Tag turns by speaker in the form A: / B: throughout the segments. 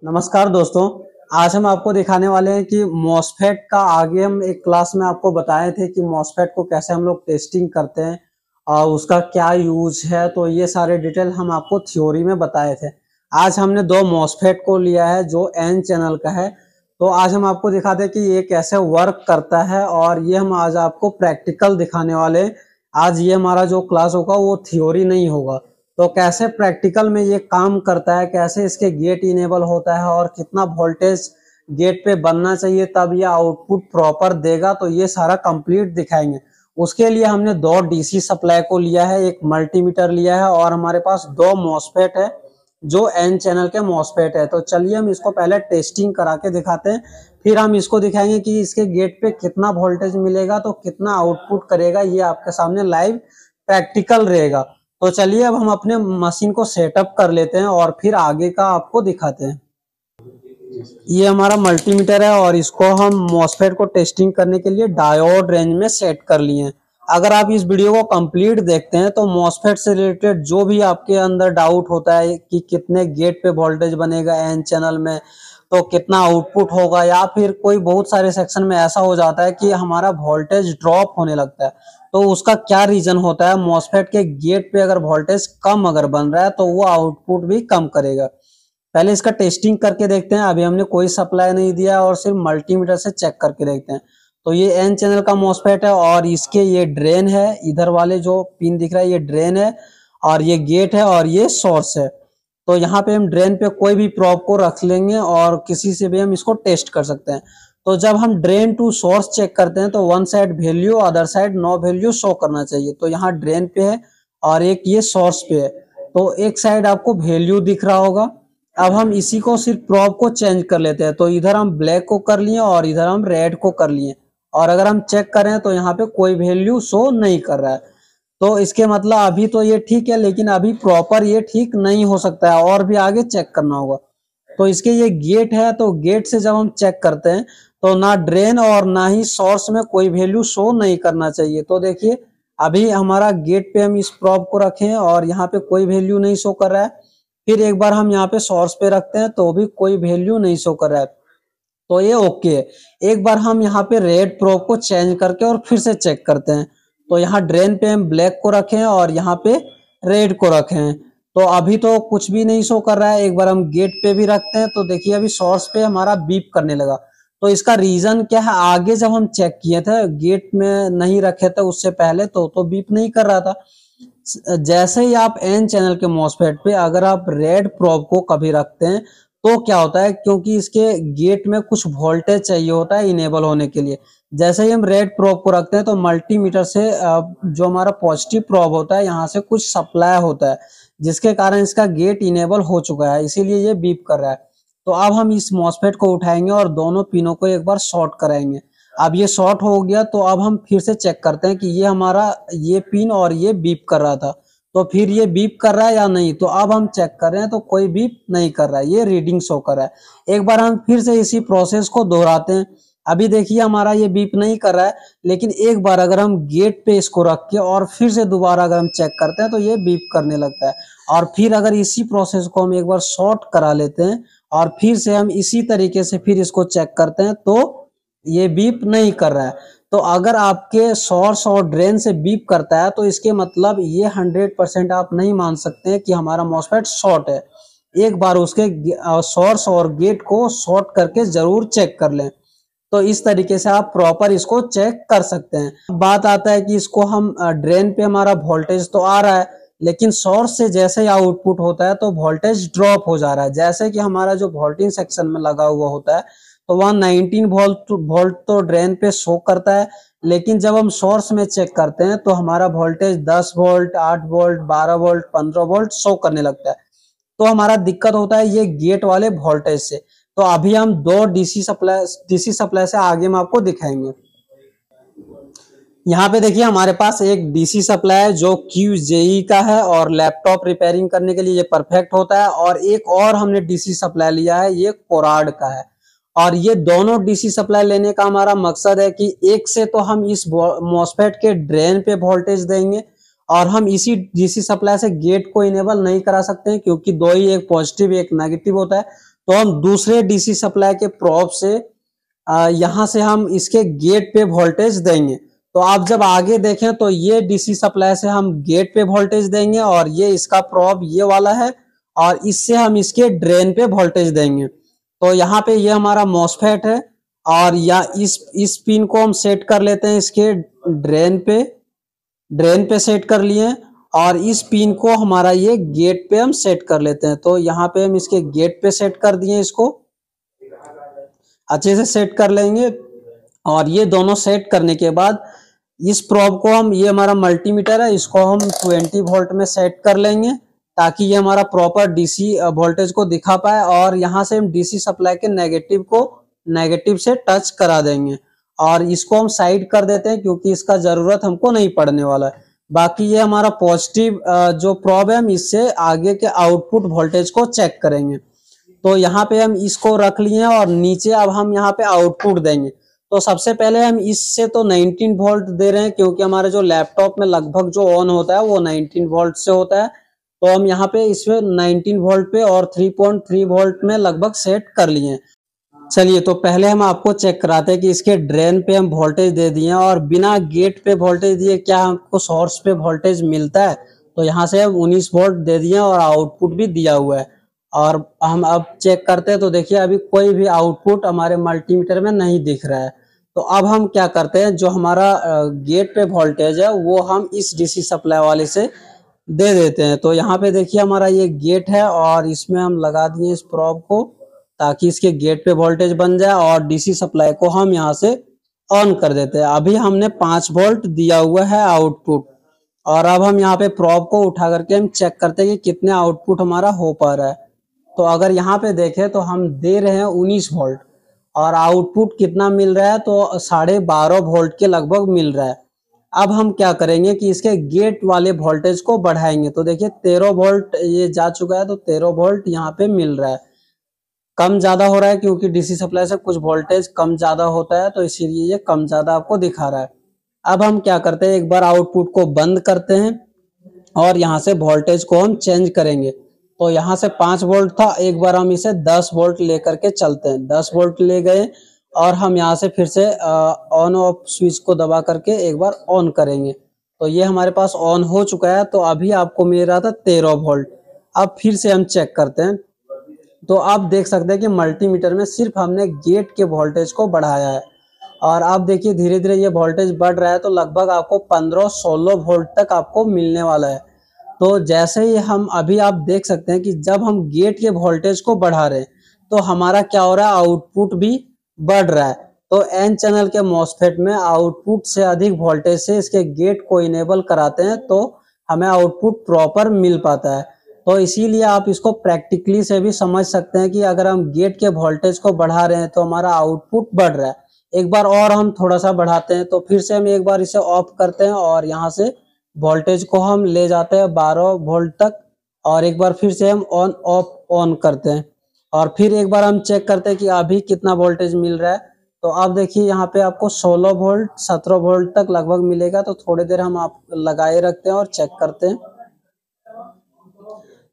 A: नमस्कार दोस्तों। आज हम आपको दिखाने वाले हैं कि मॉसफेट का आगे हम एक क्लास में आपको बताए थे कि मॉसफेट को कैसे हम लोग टेस्टिंग करते हैं और उसका क्या यूज है। तो ये सारे डिटेल हम आपको थ्योरी में बताए थे। आज हमने दो मॉसफेट को लिया है जो एन चैनल का है। तो आज हम आपको दिखाते हैं कि ये कैसे वर्क करता है और ये हम आज आपको प्रैक्टिकल दिखाने वाले हैं। आज ये हमारा जो क्लास होगा वो थ्योरी नहीं होगा। तो कैसे प्रैक्टिकल में ये काम करता है, कैसे इसके गेट इनेबल होता है और कितना वोल्टेज गेट पे बनना चाहिए तब ये आउटपुट प्रॉपर देगा, तो ये सारा कंप्लीट दिखाएंगे। उसके लिए हमने दो डीसी सप्लाई को लिया है, एक मल्टीमीटर लिया है और हमारे पास दो मॉसफेट है जो एन चैनल के मॉसफेट है। तो चलिए हम इसको पहले टेस्टिंग करा के दिखाते हैं, फिर हम इसको दिखाएंगे कि इसके गेट पे कितना वोल्टेज मिलेगा, तो कितना आउटपुट करेगा। ये आपके सामने लाइव प्रैक्टिकल रहेगा। तो चलिए अब हम अपने मशीन को सेटअप कर लेते हैं और फिर आगे का आपको दिखाते हैं। ये हमारा मल्टीमीटर है और इसको हम मॉसफेट को टेस्टिंग करने के लिए डायोड रेंज में सेट कर लिए हैं। अगर आप इस वीडियो को कंप्लीट देखते हैं तो मॉसफेट से रिलेटेड जो भी आपके अंदर डाउट होता है कि कितने गेट पे वोल्टेज बनेगा एन चैनल में, तो कितना आउटपुट होगा, या फिर कोई बहुत सारे सेक्शन में ऐसा हो जाता है कि हमारा वोल्टेज ड्रॉप होने लगता है, तो उसका क्या रीजन होता है। मॉसफेट के गेट पे अगर वोल्टेज कम अगर बन रहा है तो वो आउटपुट भी कम करेगा। पहले इसका टेस्टिंग करके देखते हैं। अभी हमने कोई सप्लाई नहीं दिया और सिर्फ मल्टीमीटर से चेक करके देखते हैं। तो ये एन चैनल का मॉसफेट है और इसके ये ड्रेन है, इधर वाले जो पिन दिख रहा है ये ड्रेन है और ये गेट है और ये सोर्स है। तो यहाँ पे हम ड्रेन पे कोई भी प्रोब को रख लेंगे और किसी से भी हम इसको टेस्ट कर सकते हैं। तो जब हम ड्रेन टू सोर्स चेक करते हैं तो one side value other side no value show करना चाहिए। तो यहाँ ड्रेन पे है और एक ये सोर्स पे है, तो एक साइड आपको वैल्यू दिख रहा होगा। अब हम इसी को सिर्फ प्रोब को चेंज कर लेते हैं। तो इधर हम ब्लैक को कर लिए और इधर हम रेड को कर लिए और अगर हम चेक करें तो यहाँ पे कोई वैल्यू शो नहीं कर रहा है। तो इसके मतलब अभी तो ये ठीक है, लेकिन अभी प्रॉपर ये ठीक नहीं हो सकता है और भी आगे चेक करना होगा। तो इसके ये गेट है, तो गेट से जब हम चेक करते हैं तो ना ड्रेन और ना ही सोर्स में कोई वैल्यू शो नहीं करना चाहिए। तो देखिए अभी हमारा गेट पे हम इस प्रोब को रखे और यहाँ पे कोई वैल्यू नहीं शो कर रहा है। फिर एक बार हम यहाँ पे सोर्स पे रखते हैं तो भी कोई वैल्यू नहीं शो कर रहा है, तो ये ओके है। एक बार हम यहाँ पे रेड प्रोब को चेंज करके और फिर से चेक करते हैं। तो यहाँ ड्रेन पे हम ब्लैक को रखे हैं और यहाँ पे रेड को रखे हैं, तो अभी तो कुछ भी नहीं शो कर रहा है। एक बार हम गेट पे भी रखते हैं तो देखिए अभी सोर्स पे हमारा बीप करने लगा। तो इसका रीजन क्या है, आगे जब हम चेक किए थे गेट में नहीं रखे थे उससे पहले तो बीप नहीं कर रहा था। जैसे ही आप एन चैनल के मॉसफेट पे अगर आप रेड प्रोब को कभी रखते हैं तो क्या होता है, क्योंकि इसके गेट में कुछ वोल्टेज चाहिए होता है इनेबल होने के लिए। जैसे ही हम रेड प्रोब को रखते हैं तो मल्टीमीटर से जो हमारा पॉजिटिव प्रोब होता है यहाँ से कुछ सप्लाई होता है, जिसके कारण इसका गेट इनेबल हो चुका है, इसीलिए ये बीप कर रहा है। तो अब हम इस मॉसफेट को उठाएंगे और दोनों पिनों को एक बार शॉर्ट कराएंगे। अब ये शॉर्ट हो गया तो अब हम फिर से चेक करते हैं कि ये हमारा ये पिन और ये बीप कर रहा था, तो फिर ये बीप कर रहा है या नहीं। तो अब हम चेक कर रहे हैं तो कोई बीप नहीं कर रहा है, ये रीडिंग शो कर रहा है। एक बार हम फिर से इसी प्रोसेस को दोहराते हैं। अभी देखिए हमारा ये बीप नहीं कर रहा है, लेकिन एक बार अगर हम गेट पे इसको रख के और फिर से दोबारा अगर हम चेक करते हैं तो ये बीप करने लगता है। और फिर अगर इसी प्रोसेस को हम एक बार शॉर्ट करा लेते हैं और फिर से हम इसी तरीके से फिर इसको चेक करते हैं तो ये बीप नहीं कर रहा है। तो अगर आपके सोर्स और ड्रेन से बीप करता है तो इसके मतलब ये 100% आप नहीं मान सकते हैं कि हमारा मॉसफेट शॉर्ट है। एक बार उसके सोर्स और गेट को शॉर्ट करके जरूर चेक कर लें, तो इस तरीके से आप प्रॉपर इसको चेक कर सकते हैं। बात आता है कि इसको हम ड्रेन पे हमारा वोल्टेज तो आ रहा है, लेकिन सोर्स से जैसे ही आउटपुट होता है तो वोल्टेज ड्रॉप हो जा रहा है। जैसे कि हमारा जो वोल्टेज सेक्शन में लगा हुआ होता है तो वहाँ 19 वोल्ट तो ड्रेन पे शो करता है, लेकिन जब हम सोर्स में चेक करते हैं तो हमारा voltage 10 volt, 8 volt, 12 volt, 15 volt show करने लगता है। तो हमारा दिक्कत होता है ये गेट वाले वोल्टेज से। तो अभी हम दो डीसी सप्लाई से आगे हम आपको दिखाएंगे। यहाँ पे देखिए हमारे पास एक डीसी सप्लाई है जो QJE का है और लैपटॉप रिपेयरिंग करने के लिए ये परफेक्ट होता है। और एक और हमने डीसी सप्लाई लिया है, ये कोराड का है। और ये दोनों डीसी सप्लाई लेने का हमारा मकसद है कि एक से तो हम इस मॉसफेट के ड्रेन पे वोल्टेज देंगे और हम इसी डीसी सप्लाई से गेट को इनेबल नहीं करा सकते हैं, क्योंकि दो ही, एक पॉजिटिव एक नेगेटिव होता है। तो हम दूसरे डीसी सप्लाई के प्रोब से यहाँ से हम इसके गेट पे वोल्टेज देंगे। तो आप जब आगे देखें तो ये डीसी सप्लाई से हम गेट पे वोल्टेज देंगे और ये इसका प्रोब ये वाला है और इससे हम इसके ड्रेन पे वोल्टेज देंगे। तो यहाँ पे ये हमारा मॉसफेट है और या इस पिन को हम सेट कर लेते हैं इसके ड्रेन पे सेट कर लिए और इस पिन को हमारा ये गेट पे हम सेट कर लेते हैं। तो यहाँ पे हम इसके गेट पे सेट कर दिए, इसको अच्छे से सेट कर लेंगे और ये दोनों सेट करने के बाद इस प्रोब को हम, ये हमारा मल्टीमीटर है, इसको हम 20 वोल्ट में सेट कर लेंगे ताकि ये हमारा प्रॉपर डीसी वोल्टेज को दिखा पाए और यहाँ से हम डीसी सप्लाई के नेगेटिव को नेगेटिव से टच करा देंगे और इसको हम साइड कर देते हैं क्योंकि इसका जरूरत हमको नहीं पड़ने वाला है। बाकी ये हमारा पॉजिटिव जो प्रोब है, हम इससे आगे के आउटपुट वोल्टेज को चेक करेंगे। तो यहाँ पे हम इसको रख लिए और नीचे अब हम यहाँ पे आउटपुट देंगे। तो सबसे पहले हम इससे तो 19 वोल्ट दे रहे हैं क्योंकि हमारे जो लैपटॉप में लगभग जो ऑन होता है वो 19 वोल्ट से होता है। तो हम यहाँ पे इसमें 19 वोल्ट पे और 3.3 वोल्ट में लगभग सेट कर लिए। चलिए तो पहले हम आपको चेक कराते हैं कि इसके ड्रेन पे हम वोल्टेज दे दिए और बिना गेट पे वोल्टेज दिए क्या हमको सोर्स पे वोल्टेज मिलता है। तो यहाँ से हम 19 वोल्ट दे दिए और आउटपुट भी दिया हुआ है और हम अब चेक करते हैं तो देखिए अभी कोई भी आउटपुट हमारे मल्टीमीटर में नहीं दिख रहा है। तो अब हम क्या करते हैं, जो हमारा गेट पे वोल्टेज है वो हम इस डीसी सप्लाई वाले से दे देते हैं। तो यहाँ पे देखिए हमारा ये गेट है और इसमें हम लगा दिए इस प्रोब को ताकि इसके गेट पे वोल्टेज बन जाए और डीसी सप्लाई को हम यहाँ से ऑन कर देते हैं। अभी हमने 5 वोल्ट दिया हुआ है आउटपुट और अब हम यहाँ पे प्रोब को उठा करके हम चेक करते हैं कि कितने आउटपुट हमारा हो पा रहा है। तो अगर यहाँ पे देखें तो हम दे रहे हैं 19 वोल्ट और आउटपुट कितना मिल रहा है, तो 12.5 वोल्ट के लगभग मिल रहा है। अब हम क्या करेंगे कि इसके गेट वाले वोल्टेज को बढ़ाएंगे। तो देखिए 13 वोल्ट ये जा चुका है, तो 13 वोल्ट यहाँ पे मिल रहा है। कम ज्यादा हो रहा है क्योंकि डीसी सप्लाई से कुछ वोल्टेज कम ज्यादा होता है, तो इसीलिए ये कम ज्यादा आपको दिखा रहा है। अब हम क्या करते हैं, एक बार आउटपुट को बंद करते हैं और यहाँ से वोल्टेज को हम चेंज करेंगे। तो यहाँ से 5 वोल्ट था, एक बार हम इसे 10 वोल्ट लेकर के चलते हैं। 10 वोल्ट ले गए और हम यहाँ से फिर से ऑन ऑफ स्विच को दबा करके एक बार ऑन करेंगे। तो ये हमारे पास ऑन हो चुका है। तो अभी आपको मिल रहा था 13 वोल्ट। अब फिर से हम चेक करते हैं तो आप देख सकते हैं कि मल्टीमीटर में सिर्फ हमने गेट के वोल्टेज को बढ़ाया है और आप देखिए धीरे धीरे ये वोल्टेज बढ़ रहा है। तो लगभग आपको 15-16 वोल्ट तक आपको मिलने वाला है। तो जैसे ही हम अभी आप देख सकते हैं कि जब हम गेट के वोल्टेज को बढ़ा रहे हैं तो हमारा क्या हो रहा है, आउटपुट भी बढ़ रहा है। तो एन चैनल के मॉसफेट में आउटपुट से अधिक वोल्टेज से इसके गेट को इनेबल कराते हैं तो हमें आउटपुट प्रॉपर मिल पाता है। तो इसीलिए आप इसको प्रैक्टिकली से भी समझ सकते हैं कि अगर हम गेट के वोल्टेज को बढ़ा रहे हैं तो हमारा आउटपुट बढ़ रहा है। एक बार और हम थोड़ा सा बढ़ाते हैं तो फिर से हम एक बार इसे ऑफ करते हैं और यहाँ से वोल्टेज को हम ले जाते हैं 12 वोल्ट तक और एक बार फिर से हम ऑन ऑफ ऑन करते हैं और फिर एक बार हम चेक करते हैं कि अभी कितना वोल्टेज मिल रहा है। तो आप देखिए यहाँ पे आपको 16 वोल्ट 17 वोल्ट तक लगभग मिलेगा। तो थोड़ी देर हम आप लगाए रखते हैं और चेक करते हैं।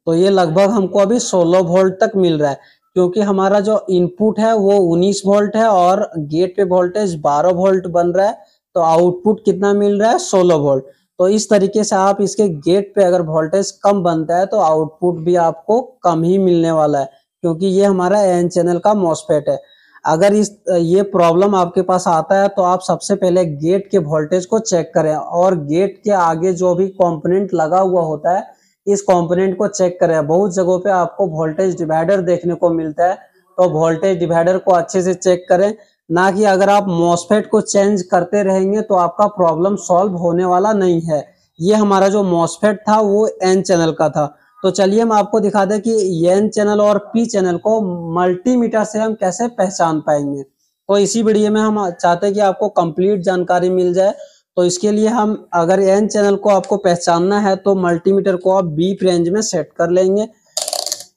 A: तो ये लगभग हमको अभी 16 वोल्ट तक मिल रहा है क्योंकि हमारा जो इनपुट है वो 19 वोल्ट है और गेट पे वोल्टेज 12 वोल्ट बन रहा है। तो आउटपुट कितना मिल रहा है, 16 वोल्ट। तो इस तरीके से आप इसके गेट पे अगर वोल्टेज कम बनता है तो आउटपुट भी आपको कम ही मिलने वाला है क्योंकि ये हमारा एन चैनल का मॉसफेट है। अगर ये प्रॉब्लम आपके पास आता है तो आप सबसे पहले गेट के वोल्टेज को चेक करें और गेट के आगे जो भी कंपोनेंट लगा हुआ होता है इस कंपोनेंट को चेक करें। बहुत जगहों पे आपको वोल्टेज डिवाइडर देखने को मिलता है, तो वोल्टेज डिवाइडर को अच्छे से चेक करें। ना कि अगर आप मॉसफेट को चेंज करते रहेंगे तो आपका प्रॉब्लम सॉल्व होने वाला नहीं है। ये हमारा जो मॉसफेट था वो एन चैनल का था। तो चलिए हम आपको दिखा दें कि एन चैनल और पी चैनल को मल्टीमीटर से हम कैसे पहचान पाएंगे। तो इसी वीडियो में हम चाहते हैं कि आपको कंप्लीट जानकारी मिल जाए। तो इसके लिए हम अगर एन चैनल को आपको पहचानना है तो मल्टीमीटर को आप बीप रेंज में सेट कर लेंगे।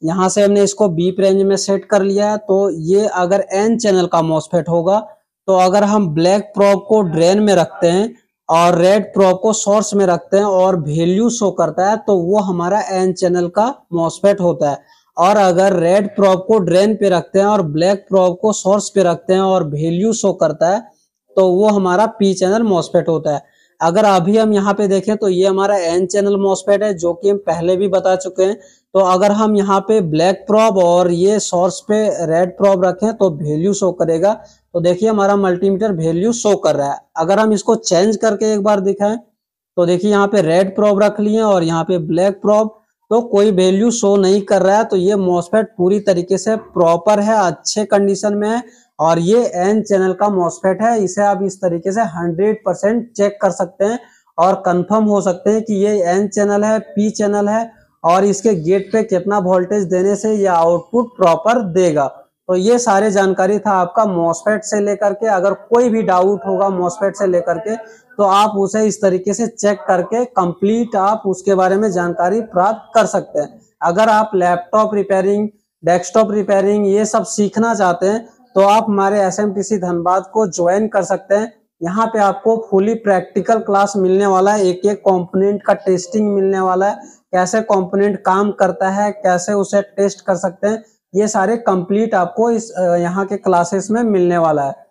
A: यहाँ से हमने इसको बीप रेंज में सेट कर लिया है। तो ये अगर एन चैनल का मॉसफेट होगा तो अगर हम ब्लैक प्रोब को ड्रेन में रखते हैं और रेड प्रोब को सोर्स में रखते हैं और वैल्यू शो करता है तो वो हमारा एन चैनल का मॉसफेट होता है। और अगर रेड प्रोब को ड्रेन पे रखते हैं और ब्लैक प्रोब को सोर्स पे रखते हैं और वैल्यू शो करता है तो वो हमारा पी चैनल मॉसफेट होता है। अगर अभी हम यहाँ पे देखें तो ये हमारा एन चैनल मॉसफेट है जो कि हम पहले भी बता चुके हैं। तो अगर हम यहाँ पे ब्लैक प्रोब और ये सोर्स पे रेड प्रोब रखें तो वैल्यू शो करेगा। तो देखिए हमारा मल्टीमीटर वैल्यू शो कर रहा है। अगर हम इसको चेंज करके एक बार दिखाएं तो देखिए यहाँ पे रेड प्रोब रख लिए और यहाँ पे ब्लैक प्रोब, तो कोई वैल्यू शो नहीं कर रहा है। तो ये मॉसफेट पूरी तरीके से प्रॉपर है, अच्छे कंडीशन में है और ये एन चैनल का मॉसफेट है। इसे आप इस तरीके से 100% चेक कर सकते हैं और कंफर्म हो सकते हैं कि ये एन चैनल है, पी चैनल है और इसके गेट पे कितना वोल्टेज देने से ये आउटपुट प्रॉपर देगा। तो ये सारे जानकारी था आपका मॉसफेट से लेकर के। अगर कोई भी डाउट होगा मॉसफेट से लेकर के तो आप उसे इस तरीके से चेक करके कंप्लीट आप उसके बारे में जानकारी प्राप्त कर सकते हैं। अगर आप लैपटॉप रिपेयरिंग, डेस्कटॉप रिपेयरिंग ये सब सीखना चाहते हैं तो आप हमारे एसएमटीसी धनबाद को ज्वाइन कर सकते हैं। यहाँ पे आपको फुली प्रैक्टिकल क्लास मिलने वाला है, एक एक कंपोनेंट का टेस्टिंग मिलने वाला है, कैसे कंपोनेंट काम करता है, कैसे उसे टेस्ट कर सकते हैं, ये सारे कंप्लीट आपको इस यहाँ के क्लासेस में मिलने वाला है।